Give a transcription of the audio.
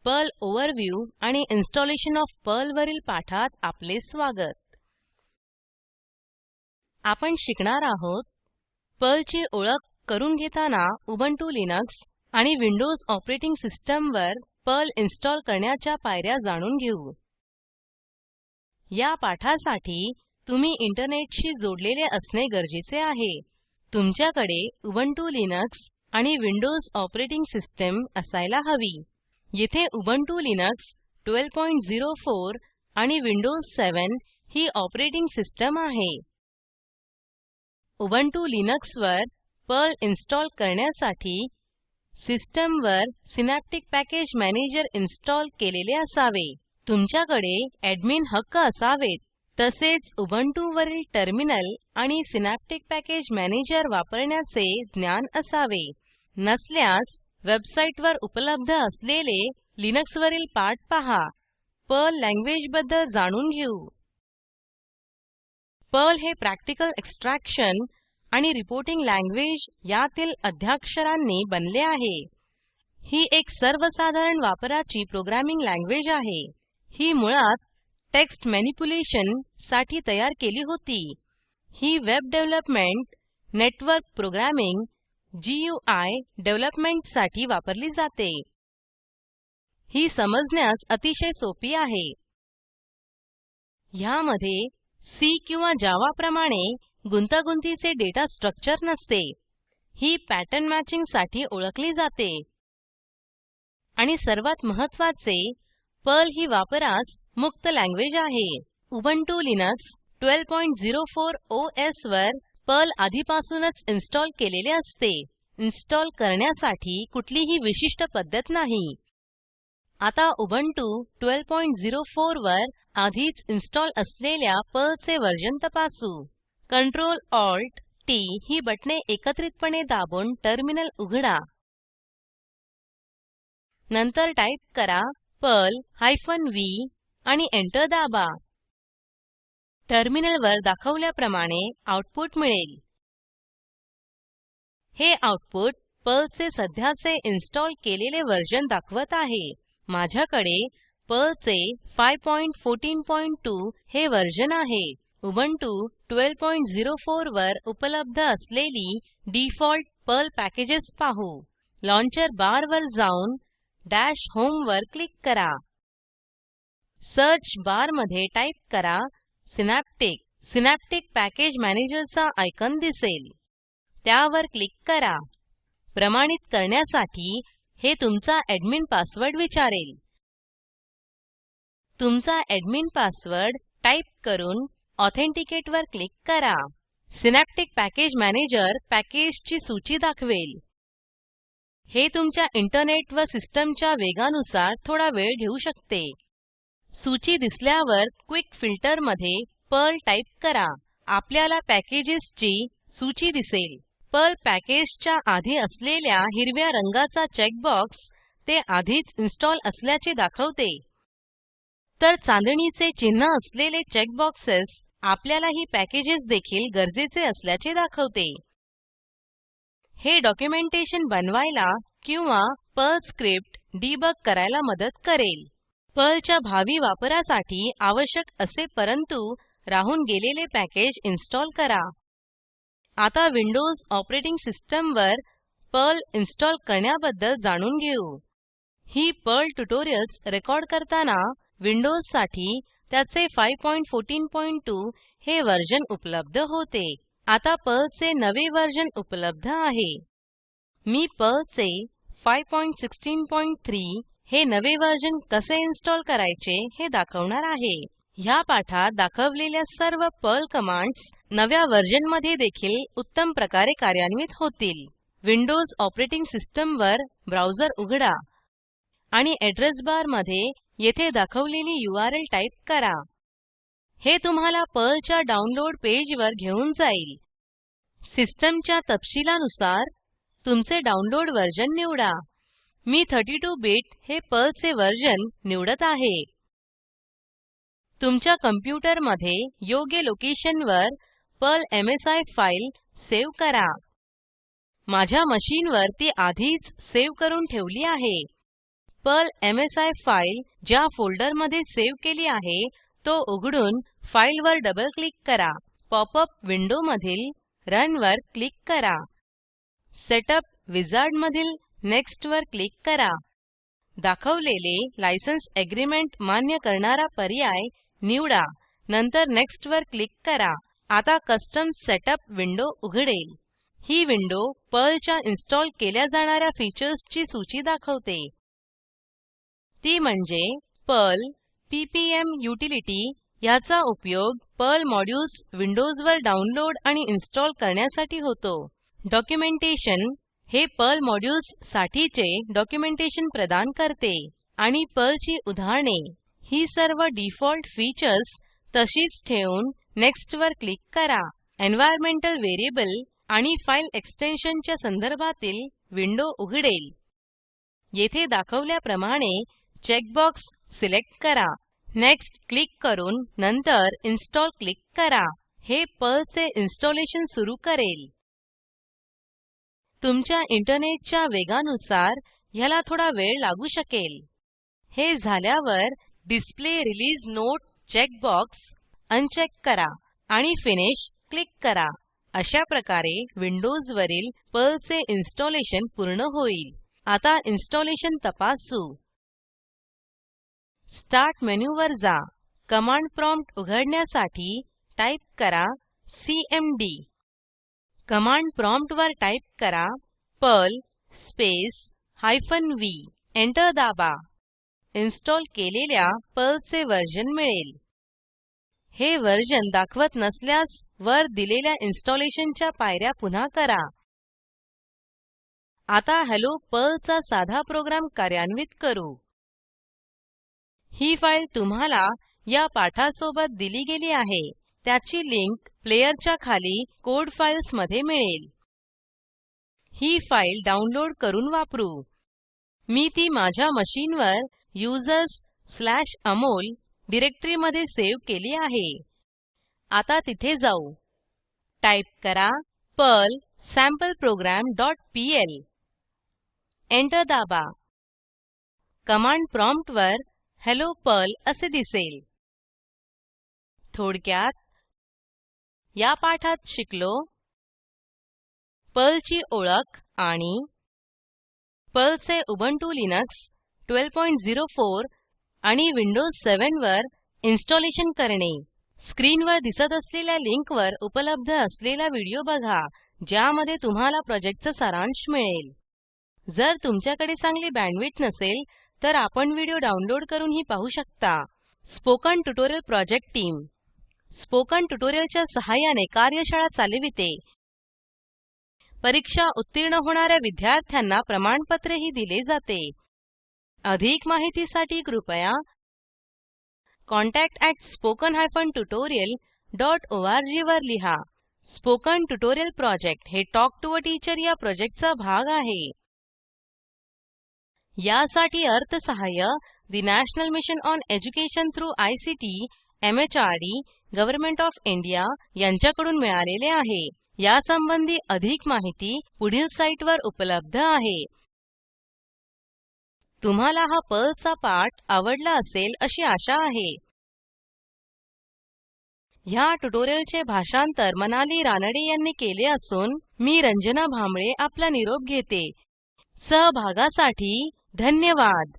Perl overview आणि installation of pearl वरील पाठात आपले स्वागत. आपण शिकणार आहोत पर्लची ओळख करून घेताना उबुंटू लिनक्स आणि विंडोज ऑपरेटिंग सिस्टमवर पर्ल इन्स्टॉल करण्याच्या पायऱ्या जाणून घेऊ. या पाठासाठी तुम्ही इंटरनेटशी जोडलेले असणे गरजेचे आहे. तुमच्याकडे उबुंटू लिनक्स आणि विंडोज ऑपरेटिंग सिस्टम असायला हवी. येथे उबुंटू लिनक्स 1204 आणि विंडोज 7 ही ऑपरेटिंग सिस्टम आहे. उबुंटू लिनक्सवर पर्ल इन्स्टॉल करण्यासाठी सिस्टमवर सिनॅप्टिक पॅकेज मॅनेजर इन्स्टॉल केलेले असावे. तुमच्याकडे ऍडमिन हक्क असावेत. तसेच उबुंटूवरील टर्मिनल आणि सिनॅप्टिक पॅकेज मॅनेजर वापरण्याचे ज्ञान असावे. नसल्यास वेबसाईटवर उपलब्ध असलेले लिनक्सवरील पाठ पहा. पर्ल लँग्वेजबद्दल जाणून घेऊ. पर्ल हे प्रॅक्टिकल एक्सट्रॅक्शन आणि रिपोर्टिंग लँग्वेज यातील अध्याक्षरांनी बनले आहे. ही एक सर्वसाधारण वापराची प्रोग्रॅमिंग लँग्वेज आहे. ही मुळात टेक्स्ट मॅनिप्युलेशन साठी तयार केली होती. ही web development, network programming, GUI डेव्हलपमेंटसाठी वापरली जाते. ही समजण्यास अतिशय सोपी आहे. ह्यामध्ये सी किंवा जावा प्रमाणे गुंतागुंतीचे डेटा स्ट्रक्चर नसते. ही पॅटर्न मॅचिंग साठी ओळखली जाते. आणि सर्वात महत्त्वाचे, पर्ल ही वापरास मुक्त लँग्वेज आहे. उबुंटू लिनक्स 1204 OS वर पर्ल आधीपासूनच इन्स्टॉल केलेले असते. इन्स्टॉल करण्यासाठी कुठलीही विशिष्ट पद्धत नाही. आता उबुंटू 1204 वर आधीच इन्स्टॉल असलेल्या पर्लचे व्हर्जन तपासू. Ctrl-Alt-T ही बटणे एकत्रितपणे दाबून टर्मिनल उघडा. नंतर टाईप करा पर्ल -v आणि एंटर दाबा. टर्मिनलवर दाखवल्याप्रमाणे आऊटपुट मिळेल. हे आऊटपुट पर्लचे सध्याचे इन्स्टॉल केलेले व्हर्जन दाखवत आहे. माझ्याकडे पर्लचे 5142 हे व्हर्जन आहे. उबुंटू 1204 वर उपलब्ध असलेली डिफॉल्ट पर्ल पॅकेजेस पाहू. लॉन्चर बार वर जाऊन डॅश होम वर क्लिक करा. सर्च बार मध्ये टाईप करा सिनॅप्टिक. सिनॅप्टिक पॅकेज मॅनेजरचा आयकॉन दिसेल. त्यावर क्लिक करा. प्रमाणित करण्यासाठी हे तुमचा ऍडमिन पासवर्ड विचारेल. तुमचा ऍडमिन पासवर्ड टाईप करून ऑथेंटिकेट वर क्लिक करा. सिनॅप्टिक पॅकेज मॅनेजर पॅकेजची सूची दाखवेल. हे तुमच्या इंटरनेट व सिस्टमच्या वेगानुसार थोडा वेळ घेऊ शकते. सूची दिसल्यावर क्विक फिल्टर मध्ये पर्ल टाईप करा. आपल्याला पॅकेजेसची सूची दिसेल. पर्ल पॅकेजच्या आधी असलेल्या हिरव्या रंगाचा चेकबॉक्स ते आधीच इन्स्टॉल असल्याचे दाखवते. तर चांदणीचे चिन्ह असलेले चेकबॉक्सेस आपल्याला ही पॅकेजेस देखील गरजेचे असल्याचे दाखवते. हे डॉक्युमेंटेशन बनवायला किंवा पर्ल स्क्रिप्ट डिबग करायला मदत करेल. पर्लच्या भावी वापरासाठी आवश्यक असे परंतु राहून गेलेले पॅकेज इन्स्टॉल करा. आता विंडोज ऑपरेटिंग सिस्टमवर पर्ल इन्स्टॉल करण्याबद्दल जाणून घेऊ. ही पर्ल ट्युटोरियल्स रेकॉर्ड करताना विंडोजसाठी त्याचे 5142 हे व्हर्जन उपलब्ध होते. आता पर्लचे नवे व्हर्जन उपलब्ध आहे. मी पर्लचे 5163 हे नवे व्हर्जन कसे इन्स्टॉल करायचे हे दाखवणार आहे. ह्या पाठात दाखवलेल्या सर्व पर्ल कमांड्स नव्या व्हर्जनमध्ये देखील उत्तम प्रकारे कार्यान्वित होतील. विंडोज ऑपरेटिंग सिस्टमवर ब्राउझर उघडा आणि एड्रेस बार मध्ये येथे दाखवलेली URL टाईप करा. हे तुम्हाला पर्लच्या डाउनलोड पेजवर घेऊन जाईल. सिस्टमच्या तपशिलानुसार तुमचे डाउनलोड व्हर्जन निवडा. मी 32 बिट हे पर्लचे व्हर्जन निवडत आहे. तुमच्या कॉम्प्युटरमध्ये योग्य लोकेशनवर पर्ल MSI फाईल सेव्ह करा. माझ्या मशीनवर ती आधीच सेव्ह करून ठेवली आहे. पर्ल एमएसआय फाईल ज्या फोल्डरमध्ये सेव्ह केली आहे तो उघडून फाईलवर डबल क्लिक करा. पॉपअप विंडोमधील रन वर क्लिक करा. सेटअप विझार्डमधील नेक्स्ट वर क्लिक करा. दाखवलेले लायसन्स एग्रीमेंट मान्य करणारा पर्याय निवडा. नंतर नेक्स्ट वर क्लिक करा. आता कस्टम सेटअप विंडो उघडेल. ही विंडो पर्लच्या इन्स्टॉल केल्या जाणाऱ्या फीचर्सची सूची दाखवते. ती म्हणजे पर्ल पीपीएम युटिलिटी ह्याचा उपयोग पर्ल मॉड्युल्स विंडोजवर डाउनलोड आणि इन्स्टॉल करण्यासाठी होतो. डॉक्युमेंटेशन हे पर्ल मॉड्युल्स साठीचे डॉक्युमेंटेशन प्रदान करते आणि पर्लची उदाहरणे ही सर्व डिफॉल्ट फीचर्स तशीच ठेवून नेक्स्ट वर क्लिक करा. एन्व्हायर्नमेंटल व्हेरिएबल आणि फाईल एक्सटेन्शनच्या संदर्भातील विंडो उघडेल. येथे दाखवल्याप्रमाणे चेकबॉक्स सिलेक्ट करा. नेक्स्ट क्लिक करून नंतर इन्स्टॉल क्लिक करा. हे पर्लचे इन्स्टॉलेशन सुरू करेल. तुमच्या इंटरनेटच्या वेगानुसार ह्याला थोडा वेळ लागू शकेल. हे झाल्यावर display release note checkbox uncheck करा आणि फिनिश क्लिक करा. अशा प्रकारे विंडोजवरील पर्लचे इन्स्टॉलेशन पूर्ण होईल. आता इन्स्टॉलेशन तपासू. स्टार्ट मेनूवर जा. कमांड प्रॉम्प्ट उघडण्यासाठी टाईप करा सीएमडी. कमांड प्रॉम्प्टवर टाईप करा पर्ल स्पेस -v. एंटर दाबा. इन्स्टॉल केलेल्या पर्लचे व्हर्जन मिळेल. हे व्हर्जन दाखवत नसल्यास वर दिलेल्या इन्स्टॉलेशनच्या पायऱ्या पुन्हा करा. आता हेल्लो पर्लचा साधा प्रोग्राम कार्यान्वित करू. ही फाईल तुम्हाला या पाठासोबत दिली गेली आहे. त्याची लिंक प्लेयरच्या खाली कोड फाइल्स मध्ये मिळेल. ही फाईल डाउनलोड करून वापरू. मी ती माझ्या मशीनवर users/amol डिरेक्टरीमध्ये सेव्ह केली आहे. आता तिथे जाऊ. टाईप करा पर्ल sampleprogram.pl. एंटर दाबा. कमांड प्रॉम्प्टवर हेल्लो पर्ल असे दिसेल. थोडक्यात या पाठात शिकलो. पर्लची ओळख आणि पर्लचे उबुंटू लिनक्स 1204 आणि विंडोज 7 वर इन्स्टॉलेशन करणे. स्क्रीनवर दिसत असलेल्या लिंकवर उपलब्ध असलेला व्हिडिओ बघा ज्यामध्ये तुम्हाला प्रॉजेक्टचा सारांश मिळेल. जर तुमच्याकडे चांगली बँडविड्थ नसेल तर आपण व्हिडिओ डाउनलोड करूनही पाहू शकता. Spoken tutorial project team spoken ट्युटोरियलच्या सहाय्याने कार्यशाळा चालविते. परीक्षा उत्तीर्ण होणाऱ्या विद्यार्थ्यांना प्रमाणपत्रही दिले जाते. अधिक माहितीसाठी कृपया contact@spoken-tutorial.org वर लिहा. स्पोकन ट्युटोरियल प्रोजेक्ट हे टॉक टू अ टीचर या प्रोजेक्टचा भाग आहे. यासाठी अर्थसहाय्य national mission on education through ICT MHRD government of India यांच्याकडून मिळालेले आहे. यासंबंधी अधिक माहिती पुढील साईटवर उपलब्ध आहे. तुम्हाला हा पर्लचा पाठ आवडला असेल अशी आशा आहे. ह्या ट्युटोरियलचे भाषांतर मनाली रानडे यांनी केले असून मी रंजना भांबळे आपला निरोप घेते. सहभागासाठी धन्यवाद.